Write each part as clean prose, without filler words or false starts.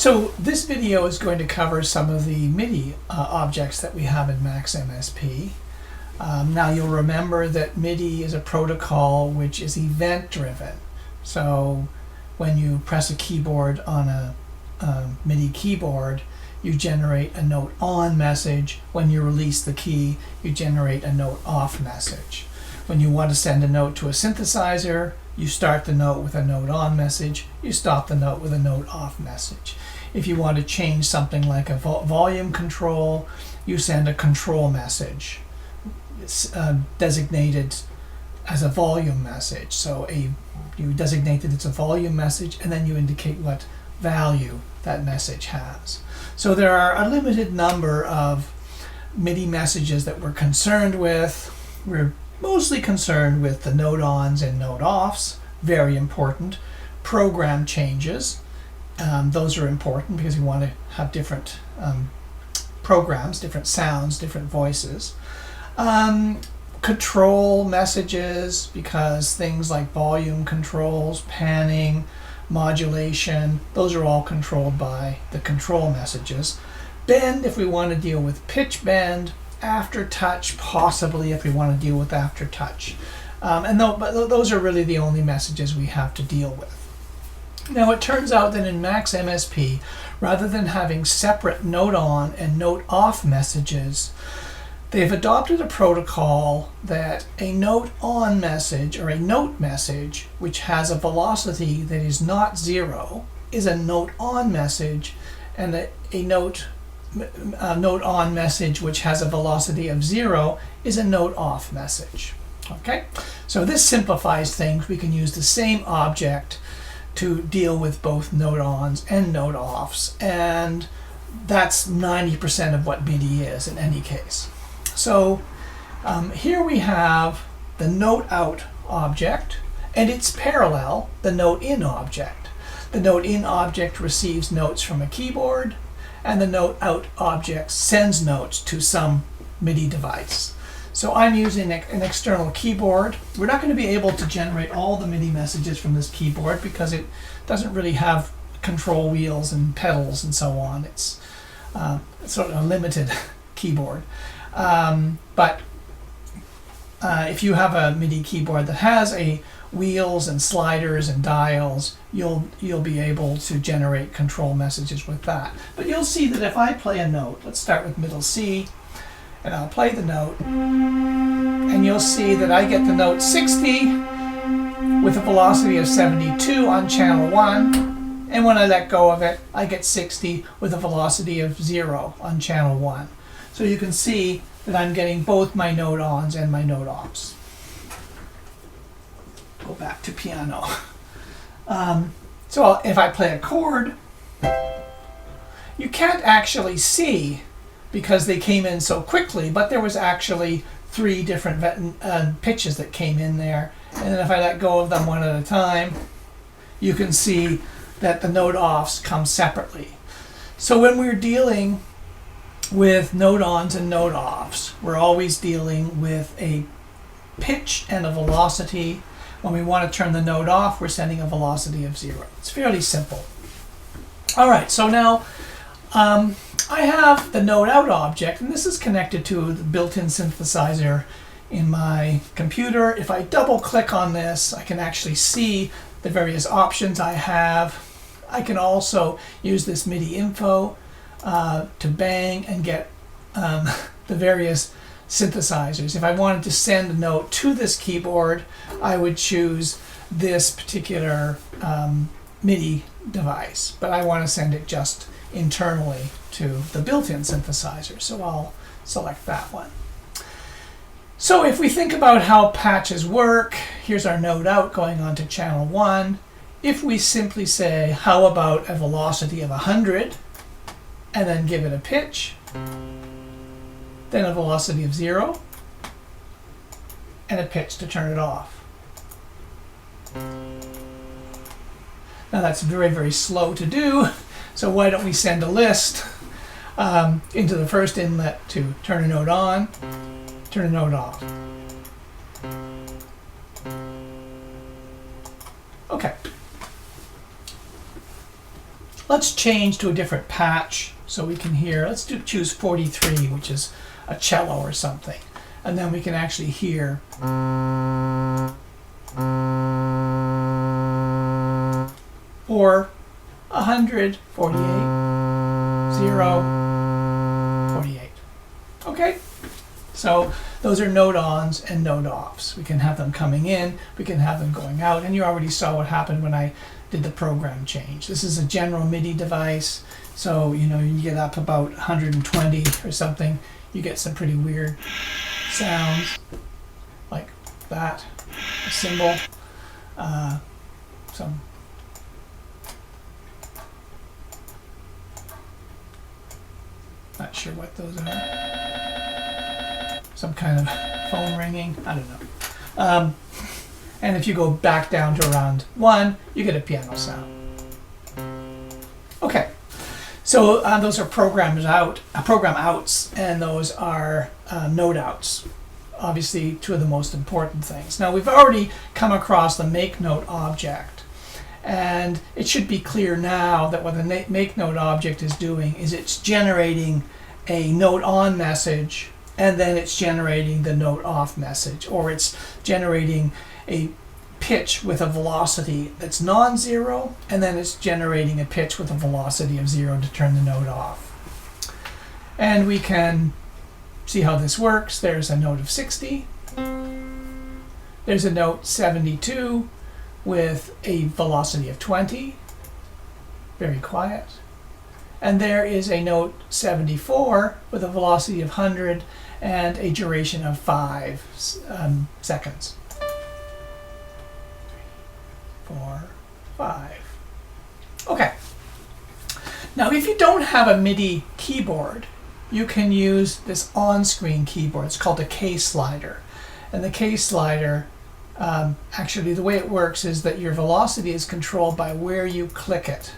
So this video is going to cover some of the MIDI objects that we have in Max MSP. Now you'll remember that MIDI is a protocol which is event driven. So when you press a keyboard on a MIDI keyboard, you generate a note on message. When you release the key, you generate a note off message. When you want to send a note to a synthesizer, you start the note with a note on message, you stop the note with a note off message. If you want to change something like a volume control, you send a control message. It's designated as a volume message. So you designate that it's a volume message, and then you indicate what value that message has. So there are a limited number of MIDI messages that we're concerned with. We're mostly concerned with the note ons and note offs, very important. Program changes, those are important because we want to have different programs, different sounds, different voices. Control messages, because things like volume controls, panning, modulation, those are all controlled by the control messages. Bend, if we want to deal with pitch bend. Aftertouch, possibly if we want to deal with aftertouch. But those are really the only messages we have to deal with. Now it turns out that in Max MSP, rather than having separate note on and note off messages, they've adopted a protocol that a note on message or a note message which has a velocity that is not 0 is a note on message, and a note on message which has a velocity of 0 is a note off message. Okay, so this simplifies things. We can use the same object to deal with both note ons and note offs, and that's 90% of what MIDI is in any case. So here we have the note out object and its parallel, the note in object. The note in object receives notes from a keyboard, and the note out object sends notes to some MIDI device. So I'm using an external keyboard. We're not going to be able to generate all the MIDI messages from this keyboard because it doesn't really have control wheels and pedals and so on. It's sort of a limited keyboard. But if you have a MIDI keyboard that has wheels and sliders and dials, you'll be able to generate control messages with that. But you'll see that if I play a note, let's start with middle C, and I'll play the note, and you'll see that I get the note 60 with a velocity of 72 on channel 1, and when I let go of it, I get 60 with a velocity of 0 on channel 1. So you can see that I'm getting both my note ons and my note offs. Go back to piano. So if I play a chord, you can't actually see because they came in so quickly, but there was actually 3 different pitches that came in there. And then if I let go of them one at a time, you can see that the note offs come separately. So when we're dealing with note ons and note offs, we're always dealing with a pitch and a velocity. When we want to turn the note off, we're sending a velocity of 0. It's fairly simple. All right, so now I have the note out object, and this is connected to the built-in synthesizer in my computer. If I double click on this, I can actually see the various options I have. I can also use this MIDI info to bang and get the various synthesizers. If I wanted to send a note to this keyboard, I would choose this particular MIDI device, but I want to send it just internally to the built-in synthesizer, so I'll select that one. So if we think about how patches work, here's our note out going on to channel 1. If we simply say, how about a velocity of 100, and then give it a pitch, then a velocity of 0, and a pitch to turn it off. Now that's very, very slow to do, so why don't we send a list into the first inlet to turn a note on, turn a note off. Okay. Let's change to a different patch so we can hear. Let's choose 43, which is a cello or something. And then we can actually hear. Or 100, 48, 0, 48. Okay? So those are note ons and note offs. We can have them coming in, we can have them going out, and you already saw what happened when I did the program change. This is a general MIDI device, so you get up about 120 or something, you get some pretty weird sounds like that, a cymbal, some not sure what those are, some kind of phone ringing, I don't know. And if you go back down to around 1, you get a piano sound. Okay, so those are program outs, and those are note outs. Obviously, two of the most important things. Now, we've already come across the make note object, and it should be clear now that what the make note object is doing is it's generating a note on message, and then it's generating the note off message, or it's generating a pitch with a velocity that's non-zero, and then it's generating a pitch with a velocity of 0 to turn the note off. And we can see how this works. There's a note of 60. There's a note 72 with a velocity of 20. Very quiet. And there is a note 74 with a velocity of 100 and a duration of 5 seconds. 4, 5. Okay. Now, if you don't have a MIDI keyboard, you can use this on-screen keyboard. It's called a K-slider. And the K-slider, actually the way it works is that your velocity is controlled by where you click it.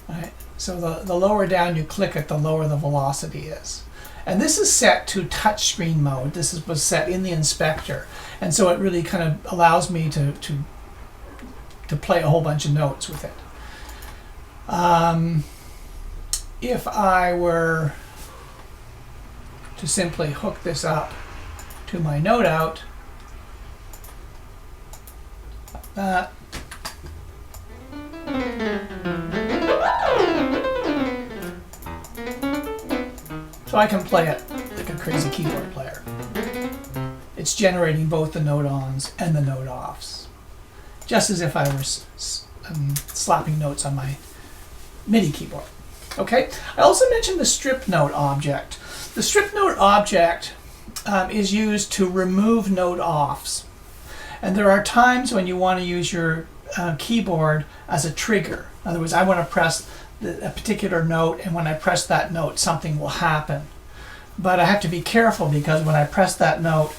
Right? So the lower down you click it, the lower the velocity is. And this is set to touchscreen mode. This was set in the inspector. And so it really kind of allows me to play a whole bunch of notes with it. If I were to simply hook this up to my note out, like that, so I can play it like a crazy keyboard player. It's generating both the note ons and the note offs, just as if I were slapping notes on my MIDI keyboard. Okay. I also mentioned the strip note object. The strip note object is used to remove note offs, and there are times when you want to use your keyboard as a trigger. In other words, I want to press a particular note, and when I press that note, something will happen. But I have to be careful, because when I press that note,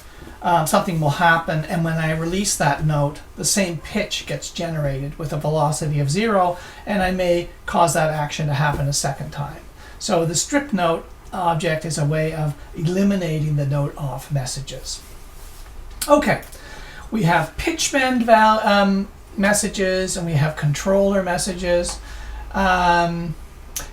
something will happen, and when I release that note, the same pitch gets generated with a velocity of 0, and I may cause that action to happen a second time. So the strip note object is a way of eliminating the note off messages. Okay, we have pitch bend messages, and we have controller messages.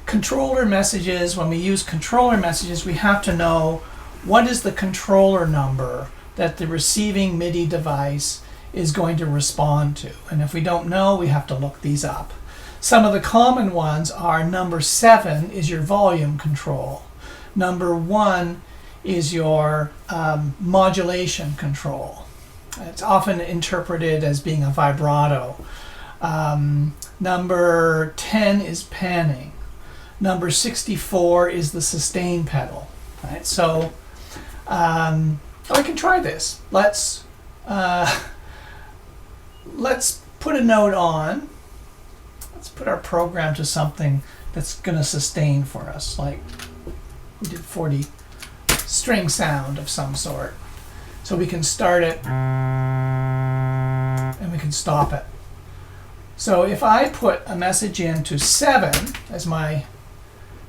Controller messages, when we use controller messages, we have to know what is the controller number that the receiving MIDI device is going to respond to. And if we don't know, we have to look these up. Some of the common ones are number 7 is your volume control. Number 1 is your modulation control. It's often interpreted as being a vibrato. Number 10 is panning. Number 64 is the sustain pedal. Right? So we can try this. Let's put a note on. Let's put our program to something that's going to sustain for us, like we did 40 string sound of some sort. So we can start it and we can stop it. So if I put a message into 7 as my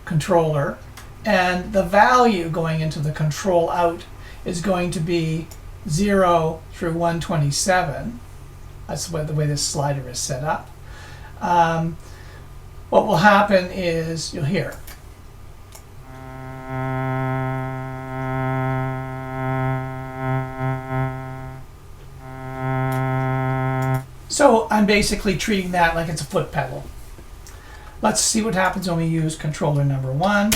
controller, and the value going into the control out is going to be 0 through 127. That's the way this slider is set up. what will happen is you'll hear. So I'm basically treating that like it's a foot pedal. Let's see what happens when we use controller number 1.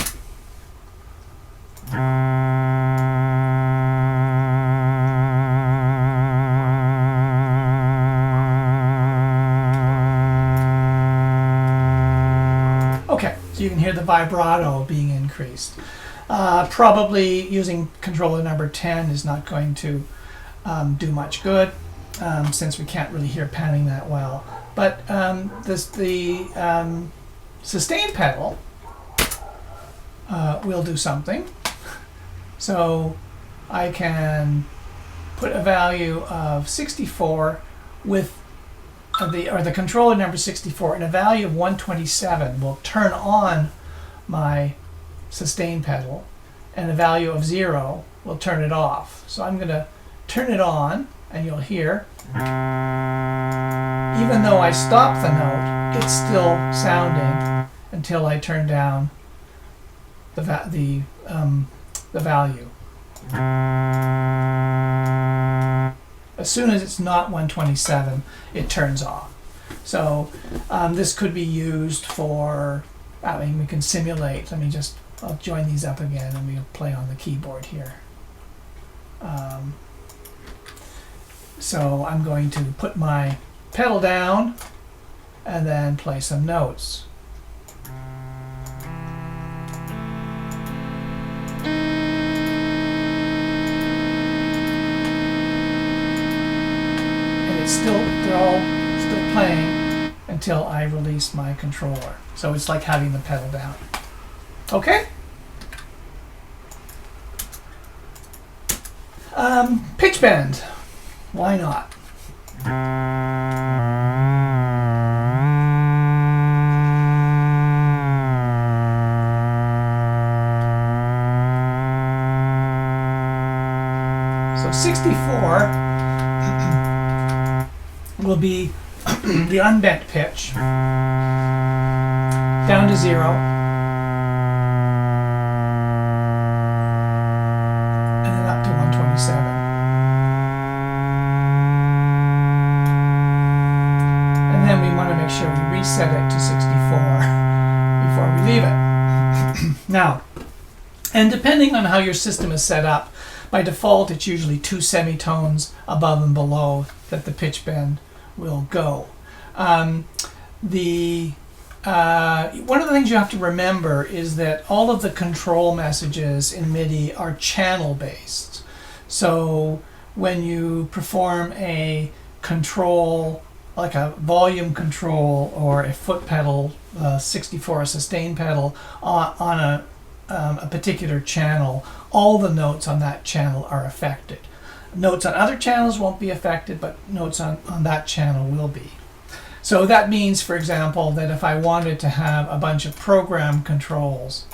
Okay, so you can hear the vibrato being increased. Probably using controller number 10 is not going to do much good, since we can't really hear panning that well. But the sustain pedal will do something. So I can put a value of 64 with the controller number 64, and a value of 127 will turn on my sustain pedal, and a value of 0 will turn it off. So I'm going to turn it on, and you'll hear, even though I stop the note, it's still sounding until I turn down the value. As soon as it's not 127, it turns off. So this could be used for, I mean, we can simulate. I'll join these up again and we'll play on the keyboard here. So I'm going to put my pedal down and then play some notes. They're all still playing until I release my controller. So it's like having the pedal down. Okay? Pitch bend. Why not? So 64 will be the unbent pitch down to 0, and then up to 127. And then we want to make sure we reset it to 64 before we leave it. Now, and depending on how your system is set up, by default it's usually 2 semitones above and below that the pitch bend will go. One of the things you have to remember is that all of the control messages in MIDI are channel based. So when you perform a control, like a volume control or a foot pedal, 64, a sustain pedal on a particular channel, all the notes on that channel are affected. Notes on other channels won't be affected, but notes on that channel will be. So that means, for example, that if I wanted to have a bunch of program controls,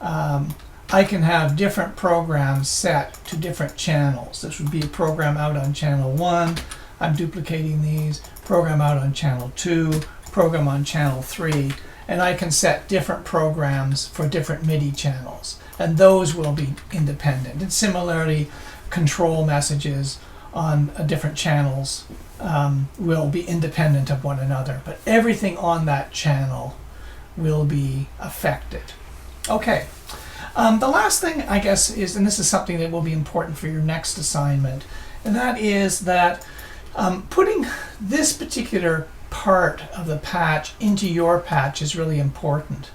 I can have different programs set to different channels. This would be a program out on channel 1. I'm duplicating these. Program out on channel 2. Program on channel 3. And I can set different programs for different MIDI channels. And those will be independent. And similarly, control messages on different channels will be independent of one another, but everything on that channel will be affected. Okay, the last thing I guess is, and this is something that will be important for your next assignment, and that is that putting this particular part of the patch into your patch is really important,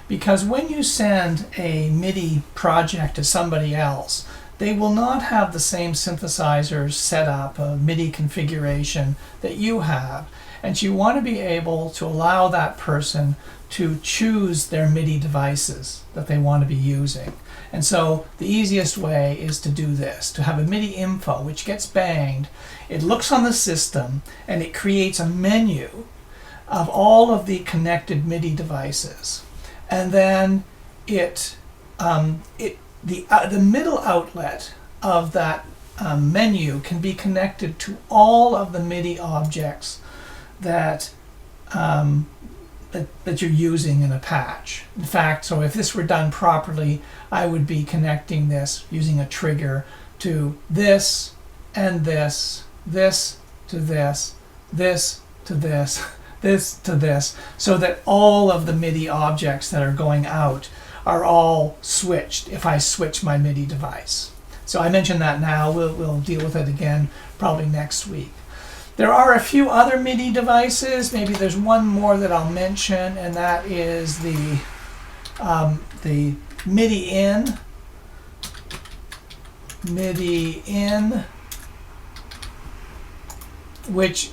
because when you send a MIDI project to somebody else, they will not have the same synthesizers set up, a MIDI configuration that you have. And you want to be able to allow that person to choose their MIDI devices that they want to be using. And so the easiest way is to do this, to have a MIDI info which gets banged. It looks on the system and it creates a menu of all of the connected MIDI devices. And then the middle outlet of that menu can be connected to all of the MIDI objects that that you're using in a patch. In fact, so if this were done properly, I would be connecting this using a trigger to this and this to this, this to this, this to this, so that all of the MIDI objects that are going out are all switched if I switch my MIDI device. So I mentioned that now. We'll deal with it again probably next week. There are a few other MIDI devices. Maybe there's one more that I'll mention, and that is the MIDI in, which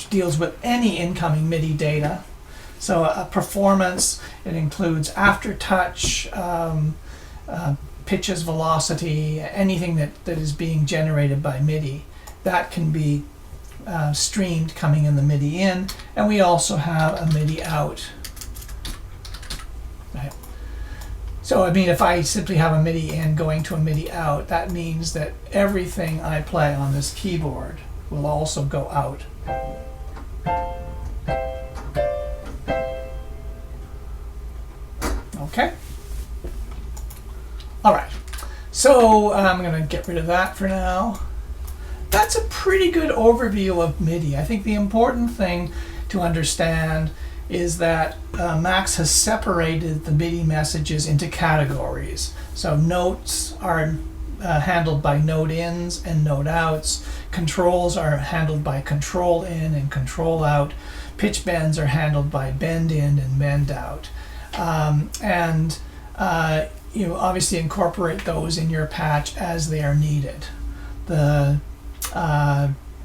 deals with any incoming MIDI data. So a performance, it includes aftertouch, pitches, velocity, anything that is being generated by MIDI. That can be streamed coming in the MIDI in, and we also have a MIDI out. Right. So I mean, if I simply have a MIDI in going to a MIDI out, that means that everything I play on this keyboard will also go out. Okay. All right. So I'm going to get rid of that for now. That's a pretty good overview of MIDI. I think the important thing to understand is that Max has separated the MIDI messages into categories. So notes are handled by note ins and note outs. Controls are handled by control in and control out. Pitch bends are handled by bend in and bend out. You obviously incorporate those in your patch as they are needed.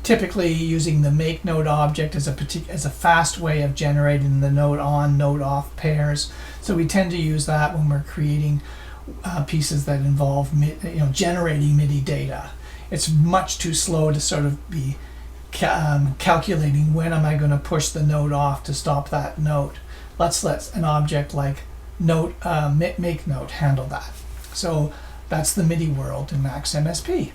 Typically using the make note object as a fast way of generating the note on, note off pairs. So we tend to use that when we're creating pieces that involve generating MIDI data. It's much too slow to sort of be calculating when am I going to push the note off to stop that note. Let's let an object like make note handle that. So that's the MIDI world in Max MSP.